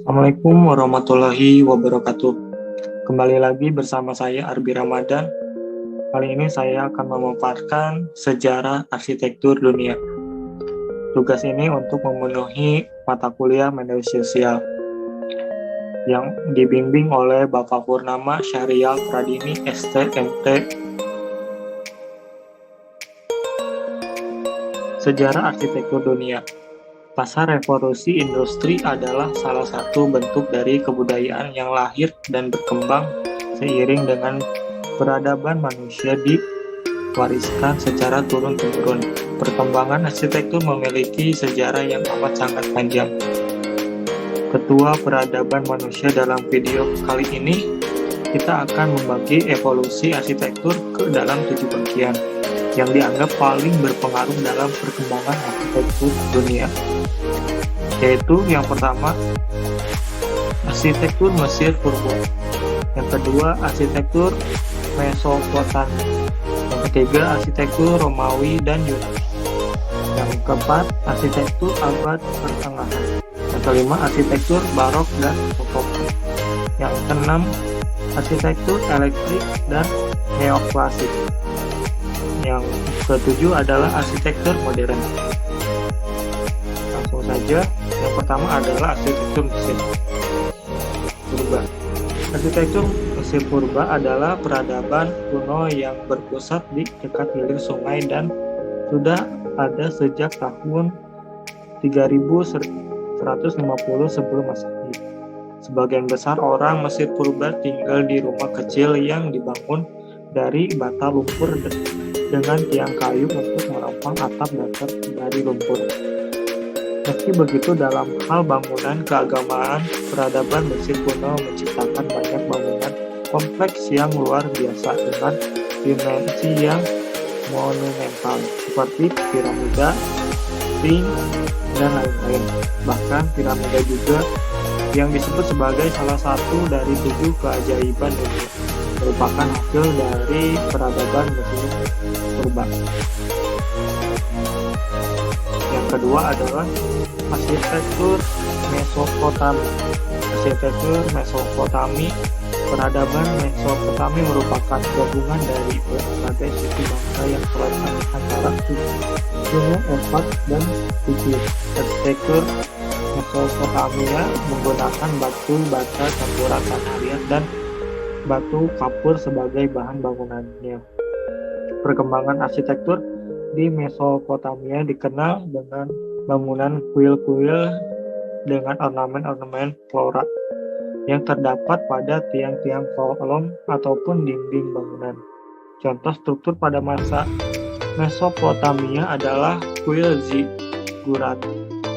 Assalamualaikum warahmatullahi wabarakatuh. Kembali lagi bersama saya Arbi Ramadan. Kali ini saya akan memaparkan sejarah arsitektur dunia. Tugas ini untuk memenuhi mata kuliah media sosial yang dibimbing oleh Bapak Purnama Syahrial Pradini STMT. Sejarah arsitektur dunia. Pasca revolusi industri adalah salah satu bentuk dari kebudayaan yang lahir dan berkembang seiring dengan peradaban manusia diwariskan secara turun-temurun. Perkembangan arsitektur memiliki sejarah yang amat sangat panjang. Ketua peradaban manusia dalam video kali ini, kita akan membagi evolusi arsitektur ke dalam 7 bagian yang dianggap paling berpengaruh dalam perkembangan arsitektur dunia. Yaitu yang pertama, arsitektur Mesir Purba. Yang kedua, arsitektur Mesopotamia. Yang ketiga, arsitektur Romawi dan Yunani. Yang keempat, arsitektur abad pertengahan. Yang kelima, arsitektur Barok dan Rokoko. Yang keenam, arsitektur elektrik dan neoklasik. Yang ketujuh adalah arsitektur modern. Langsung saja, yang pertama adalah arsitektur Mesir Purba. Arsitektur Mesir Purba adalah peradaban kuno yang berpusat di dekat hilir sungai dan sudah ada sejak tahun 3150 sebelum Masehi. Sebagian besar orang Mesir Purba tinggal di rumah kecil yang dibangun dari bata lumpur dengan tiang kayu untuk menopang atap dasar dari lumpur. Meski begitu, dalam hal bangunan keagamaan, peradaban Mesir kuno menciptakan banyak bangunan kompleks yang luar biasa dengan dimensi yang monumental, seperti piramida, sphinx, dan lain-lain. Bahkan piramida juga yang disebut sebagai salah satu dari 7 keajaiban dunia, merupakan hasil dari peradaban Mesir Purba. Yang kedua adalah arsitektur Mesopotami. Arsitektur Mesopotami. Peradaban Mesopotami merupakan gabungan dari berbagai suku bangsa yang terletak antara Sungai Efrat dan Tigris. Arsitektur Mesopotamia menggunakan batu bata campuran tanah liat dan batu kapur sebagai bahan bangunannya. Perkembangan arsitektur di Mesopotamia dikenal dengan bangunan kuil-kuil dengan ornamen-ornamen flora yang terdapat pada tiang-tiang kolom ataupun dinding bangunan. Contoh struktur pada masa Mesopotamia adalah kuil zigurat,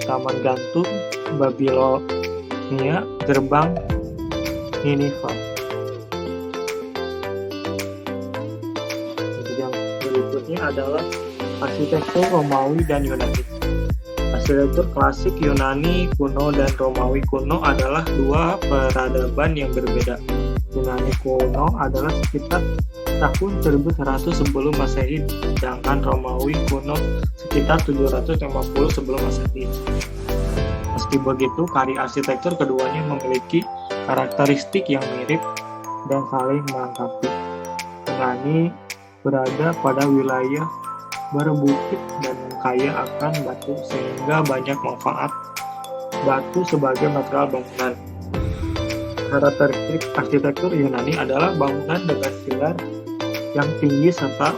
taman gantung Babilonia, gerbang Ninive. Yang berikutnya adalah arsitektur Romawi dan Yunani. Arsitektur klasik Yunani kuno dan Romawi kuno adalah dua peradaban yang berbeda. Yunani kuno adalah sekitar tahun 1100 sebelum Masehi, sedangkan Romawi kuno sekitar 750 sebelum Masehi. Meski begitu, karya arsitektur keduanya memiliki karakteristik yang mirip dan saling melengkapi. Yunani berada pada wilayah berbukit dan kaya akan batu sehingga banyak manfaat batu sebagai material bangunan. Karakteristik arsitektur Yunani adalah bangunan dengan pilar yang tinggi serta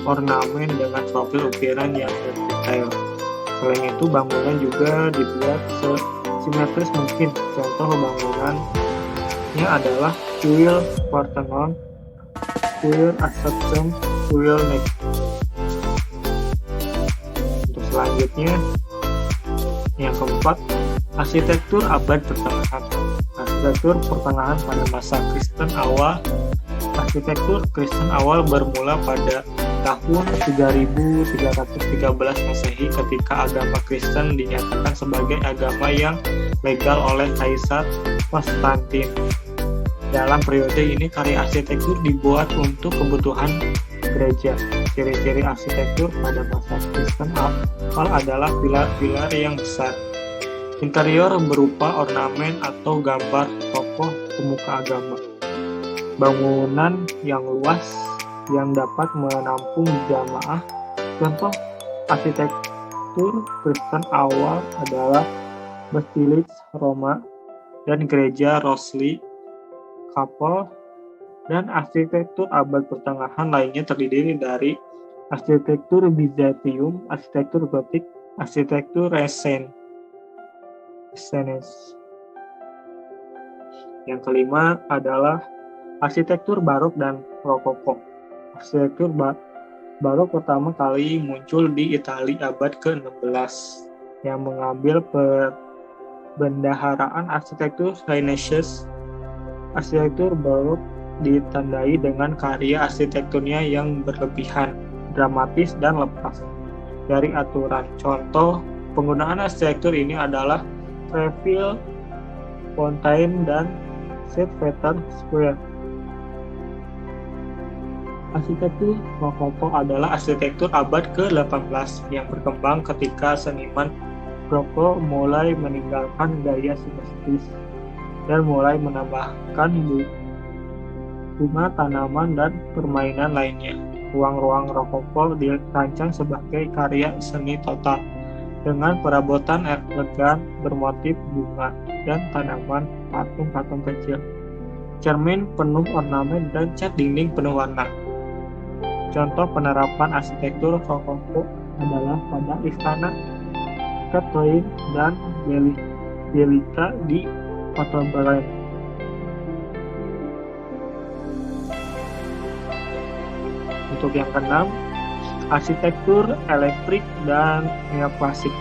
ornamen dengan profil ukiran yang detail. Selain itu, bangunan juga dibuat simetris mungkin. Contoh bangunannya adalah kuil Parthenon, kuil Asatjem, kuil Nikos. Selanjutnya, yang keempat, arsitektur abad pertengahan. Arsitektur pertengahan pada masa Kristen awal. Arsitektur Kristen awal bermula pada tahun 3313 Masehi ketika agama Kristen dinyatakan sebagai agama yang legal oleh Kaisar Konstantin. Dalam periode ini, karya arsitektur dibuat untuk kebutuhan gereja. Ciri-ciri arsitektur pada masa Kristen awal adalah pilar-pilar yang besar, Interior berupa ornamen atau gambar tokoh pemuka agama. Bangunan yang luas yang dapat menampung jamaah. Contoh arsitektur Kristen awal adalah Basilica Roma dan Gereja Rosli Kapel, dan arsitektur abad pertengahan lainnya terdiri dari arsitektur Bizantium, arsitektur Gotik, arsitektur Renaissance. Yang kelima adalah arsitektur Barok dan Rokoko. Arsitektur Barok pertama kali muncul di Italia abad ke-16 yang mengambil perbendaharaan arsitektur Renaissance. Arsitektur Barok ditandai dengan karya arsitekturnya yang berlebihan, dramatis, dan lepas dari aturan. Contoh penggunaan arsitektur ini adalah Treville, Fontaine, dan St. Peter's Square. Arsitektur Rokoko adalah arsitektur abad ke-18 yang berkembang ketika seniman Rokoko mulai meninggalkan gaya simetris dan mulai menambahkan bunga, tanaman, dan permainan lainnya. Ruang-ruang Rokoko dirancang sebagai karya seni total dengan perabotan elegan bermotif bunga dan tanaman, patung-patung kecil, cermin penuh ornamen, dan cat dinding penuh warna. Contoh penerapan arsitektur Rokoko adalah pada istana Catherine dan Bellica di Ottobrunn. Untuk yang keenam, arsitektur elektrik dan neoklasik.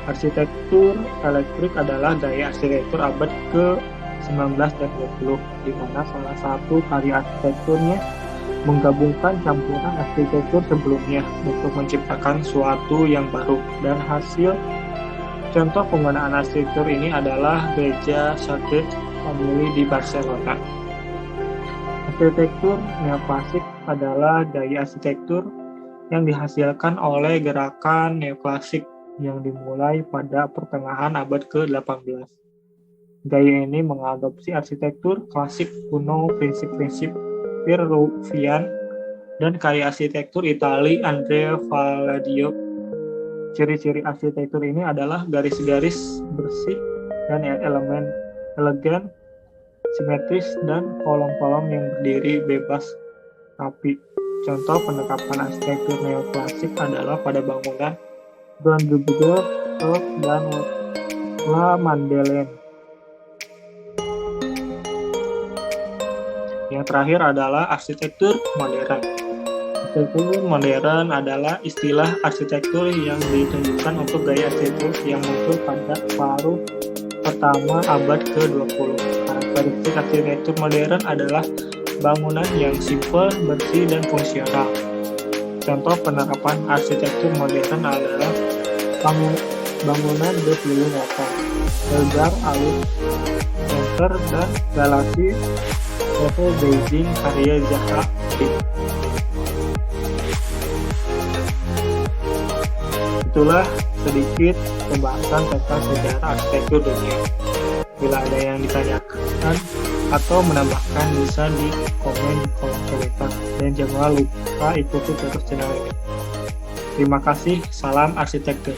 Arsitektur elektrik adalah gaya arsitektur abad ke-19 dan 20, di mana salah satu karya arsitekturnya menggabungkan campuran arsitektur sebelumnya untuk menciptakan suatu yang baru, dan hasil contoh penggunaan arsitektur ini adalah Gereja Sagrada Família di Barcelona. Arsitektur neoklasik adalah gaya arsitektur yang dihasilkan oleh gerakan neoklasik yang dimulai pada pertengahan abad ke-18. Gaya ini mengadopsi arsitektur klasik kuno, prinsip-prinsip Peruvian, dan karya arsitektur Italia Andrea Palladio. Ciri-ciri arsitektur ini adalah garis-garis bersih dan elemen elegan, simetris, dan kolom-kolom yang berdiri bebas rapi. Contoh penerapan arsitektur neoklasik adalah pada bangunan Brandenburg dan La Madeleine. Yang terakhir adalah arsitektur modern. Arsitektur modern adalah istilah arsitektur yang ditunjukkan untuk gaya arsitektur yang muncul pada paruh pertama abad ke-20. Karakteristik arsitektur modern adalah bangunan yang simpel, bersih, dan fungsional. Contoh penerapan arsitektur modern adalah bangunan berkeliling rata, lebar, alus, center, dan galaksi level Beijing karya Zaha Hadid. Itulah sedikit pembahasan tentang sejarah arsitektur dunia. Bila ada yang ditanyakan atau menambahkan, bisa di komen di kolom komentar, dan jangan lupa ikuti terus channel ini. Terima kasih, salam arsitektur.